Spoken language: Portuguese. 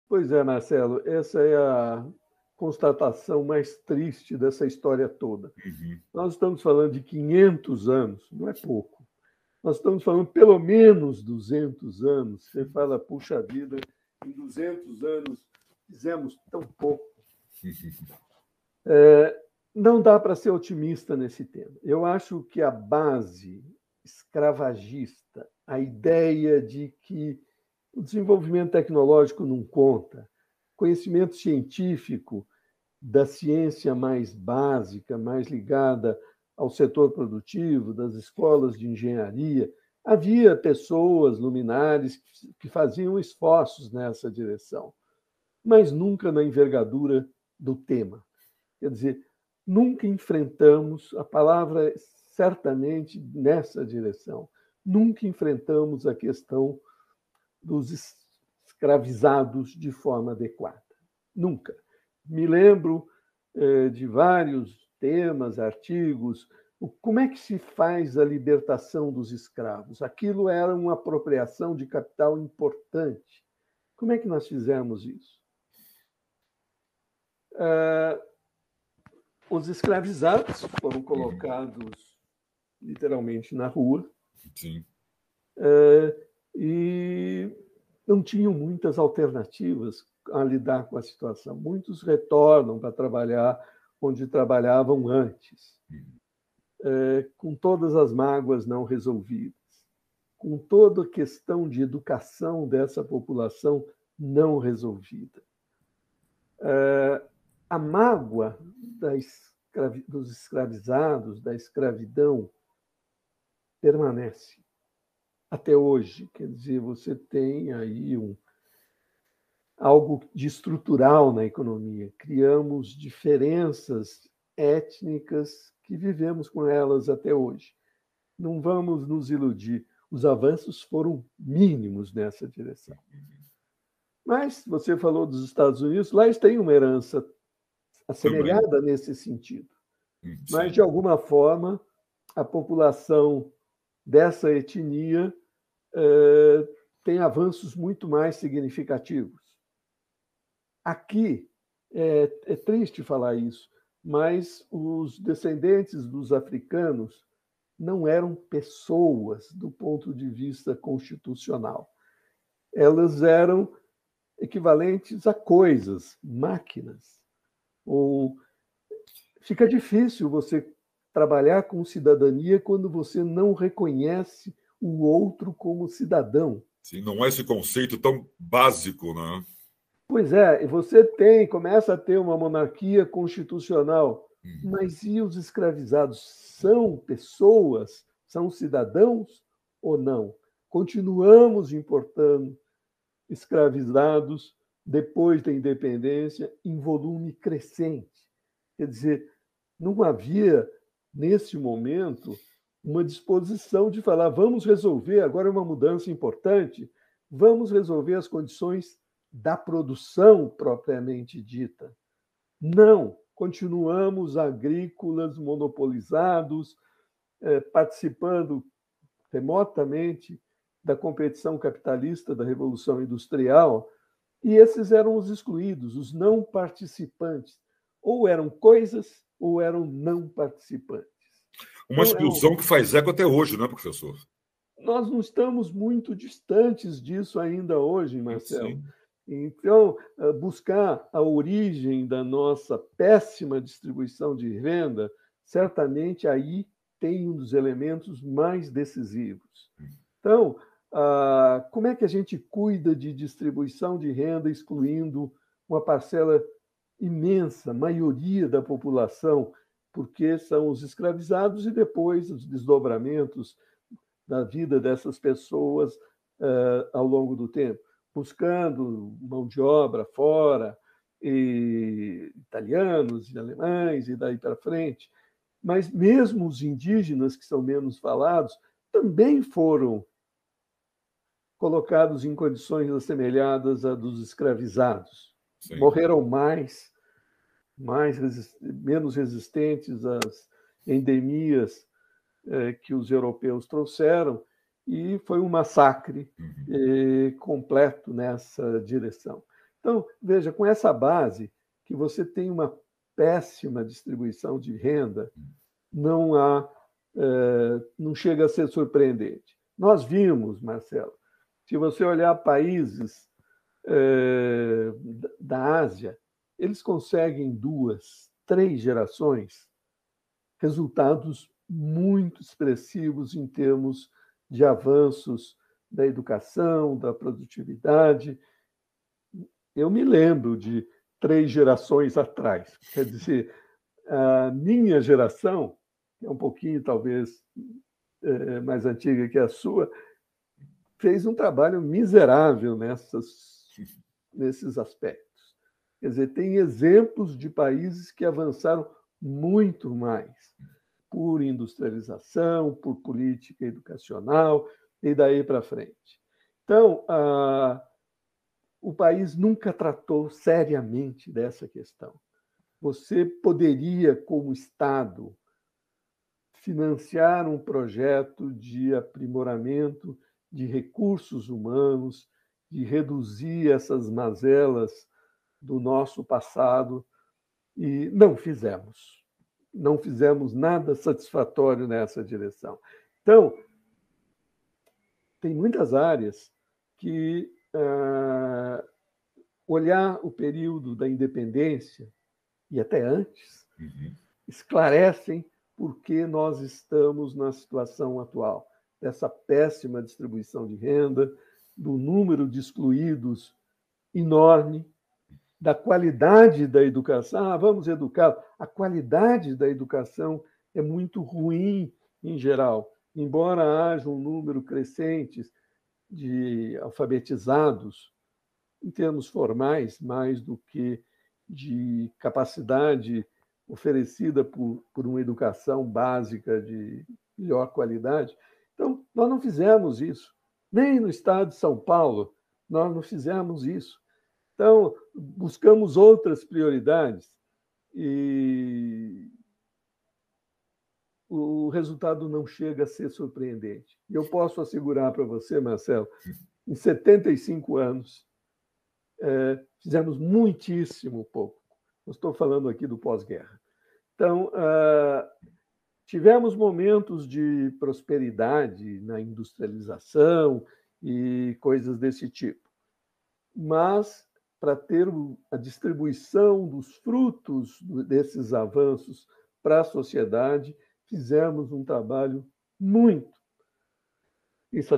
Pois é, Marcelo, essa é a constatação mais triste dessa história toda. Uhum. Nós estamos falando de 500 anos, não é pouco. Nós estamos falando pelo menos 200 anos. Você fala, puxa vida, em 200 anos fizemos tão pouco. Não dá para ser otimista nesse tema. Eu acho que a base escravagista, a ideia de que o desenvolvimento tecnológico não conta, conhecimento científico da ciência mais básica, mais ligada ao setor produtivo, das escolas de engenharia, havia pessoas luminares que faziam esforços nessa direção, mas nunca na envergadura do tema. Quer dizer, nunca enfrentamos, a palavra é certamente nessa direção, nunca enfrentamos a questão dos escravizados de forma adequada. Nunca. Me lembro de vários temas, artigos. Como é que se faz a libertação dos escravos? Aquilo era uma apropriação de capital importante. Como é que nós fizemos isso? Os escravizados foram colocados literalmente na rua. Sim. E não tinham muitas alternativas a lidar com a situação. Muitos retornam para trabalhar onde trabalhavam antes, com todas as mágoas não resolvidas, com toda a questão de educação dessa população não resolvida. A mágoa dos escravizados, da escravidão, permanece até hoje. Quer dizer, você tem aí algo de estrutural na economia. Criamos diferenças étnicas que vivemos com elas até hoje. Não vamos nos iludir. Os avanços foram mínimos nessa direção. Mas você falou dos Estados Unidos, lá eles têm uma herança assemelhada Também. nesse sentido. Mas, Sim. de alguma forma, a população dessa etnia tem avanços muito mais significativos. Aqui, é triste falar isso, mas os descendentes dos africanos não eram pessoas do ponto de vista constitucional. Elas eram equivalentes a coisas, máquinas. Fica difícil você trabalhar com cidadania quando você não reconhece o outro como cidadão. Sim, não é esse conceito tão básico, né? Pois é, você começa a ter uma monarquia constitucional, mas e os escravizados? São pessoas? São cidadãos ou não? Continuamos importando escravizados depois da independência em volume crescente. Quer dizer, não havia, nesse momento, uma disposição de falar: vamos resolver, agora é uma mudança importante, vamos resolver as condições da produção propriamente dita. Não, continuamos agrícolas monopolizados, participando remotamente da competição capitalista da Revolução Industrial, e esses eram os excluídos, os não participantes. Ou eram coisas ou eram não participantes. Uma exclusão que faz eco até hoje, não é, professor? Nós não estamos muito distantes disso ainda hoje, Marcelo. Sim. Então, buscar a origem da nossa péssima distribuição de renda, certamente aí tem um dos elementos mais decisivos. Então, como é que a gente cuida de distribuição de renda excluindo uma parcela imensa, maioria da população, porque são os escravizados e depois os desdobramentos da vida dessas pessoas ao longo do tempo, buscando mão de obra fora, e italianos e alemães e daí para frente. Mas mesmo os indígenas, que são menos falados, também foram colocados em condições assemelhadas à dos escravizados. Sim. Morreram menos resistentes às endemias que os europeus trouxeram, e foi um massacre completo nessa direção. Então, veja, com essa base, que você tem uma péssima distribuição de renda, não chega a ser surpreendente. Nós vimos, Marcelo, se você olhar países da Ásia, eles conseguem 2, 3 gerações resultados muito expressivos em termos de avanços da educação, da produtividade. Eu me lembro de 3 gerações atrás. Quer dizer, a minha geração, que é um pouquinho, talvez, mais antiga que a sua, fez um trabalho miserável nesses aspectos. Quer dizer, tem exemplos de países que avançaram muito mais por industrialização, por política educacional e daí para frente. Então, o país nunca tratou seriamente dessa questão. Você poderia, como Estado, financiar um projeto de aprimoramento de recursos humanos, de reduzir essas mazelas do nosso passado, e não fizemos. Não fizemos nada satisfatório nessa direção. Então, tem muitas áreas que olhar o período da independência, e até antes, esclarecem por que nós estamos na situação atual, dessa péssima distribuição de renda, do número de excluídos enorme, da qualidade da educação. Vamos educar. A qualidade da educação é muito ruim em geral, embora haja um número crescente de alfabetizados, em termos formais, mais do que de capacidade oferecida por uma educação básica de melhor qualidade. Então, nós não fizemos isso. Nem no estado de São Paulo, nós não fizemos isso. Então, buscamos outras prioridades e o resultado não chega a ser surpreendente. E eu posso assegurar para você, Marcelo, em 75 anos, fizemos muitíssimo pouco. Eu estou falando aqui do pós-guerra. Então, tivemos momentos de prosperidade na industrialização e coisas desse tipo. Mas, para ter a distribuição dos frutos desses avanços para a sociedade, fizemos um trabalho muito insatisfatório.